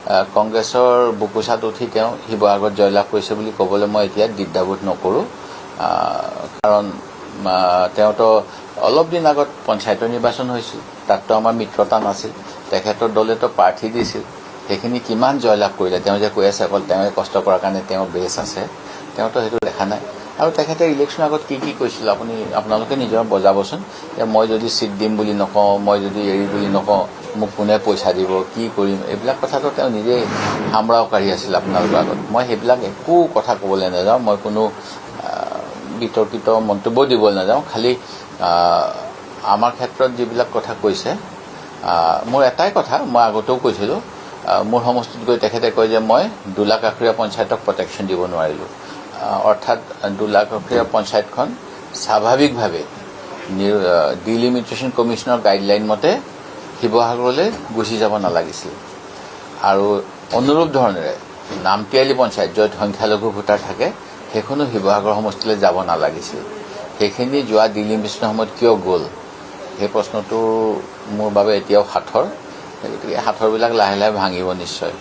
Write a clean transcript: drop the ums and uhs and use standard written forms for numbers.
কংগ্ৰেছৰ বুকুচাত উঠি তেওঁ শিৱসাগৰত জয়লাভ কৰিছে বুলি ক'বলৈ মই এতিয়া দ্বিধাবোধ নকৰোঁ। কাৰণ তেওঁতো অলপ দিন আগত পঞ্চায়তৰ নিৰ্বাচন হৈছিল, তাততো আমাৰ মিত্ৰতা নাছিল। তেখেতৰ দলেতো প্ৰাৰ্থী দিছিল, সেইখিনি কিমান জয়লাভ কৰিলে। তেওঁ যে কৈ আছে অকল তেওঁৱে কষ্ট কৰাৰ কাৰণে তেওঁৰ বেছ আছে, তেওঁতো সেইটো দেখা নাই। আৰু তেখেতে ইলেকশ্যনৰ আগত কি কৈছিল আপোনালোকে নিজৰ বজাবচোন, যে মই যদি ছিট দিম বুলি নকওঁ, মই যদি এৰি বুলি নকওঁ, মোক কোনে পইচা দিব, কি কৰিম, এইবিলাক কথাটো তেওঁ নিজেই সামৰাও কাঢ়ি আছিল আপোনালোকৰ আগত। মই সেইবিলাক একো কথা ক'বলৈ নাযাওঁ, মই কোনো বিতৰ্কিত মন্তব্য দিবলৈ নাযাওঁ। খালি আমাৰ ক্ষেত্ৰত যিবিলাক কথা কৈছে, মোৰ এটাই কথা, মই আগতেও কৈছিলোঁ, মোৰ সমষ্টিত গৈ তেখেতে কয় যে মই 2 লাখ আখৰীয়া পঞ্চায়তক প্ৰটেকশ্যন দিব নোৱাৰিলোঁ। অৰ্থাৎ 2 লাখ আখৰীয়া পঞ্চায়তখন স্বাভাৱিকভাৱে ডিলিমিটেশ্যন কমিশ্যনৰ গাইডলাইন মতে শিৱসাগৰলৈ গুচি যাব নালাগিছিল। আৰু অনুৰূপ ধৰণেৰে নামতিয়ালি পঞ্চায়ত, য'ত সংখ্যালঘু ভোটাৰ থাকে, সেইখনো শিৱসাগৰ সমষ্টিলৈ যাব নালাগিছিল। সেইখিনি যোৱা ডিলিমিটেশ্যনৰ সময়ত কিয় গ'ল, সেই প্ৰশ্নটো মোৰ বাবে এতিয়াও সাঁথৰ। গতিকে সাঁথৰবিলাক লাহে লাহে ভাঙিব নিশ্চয়।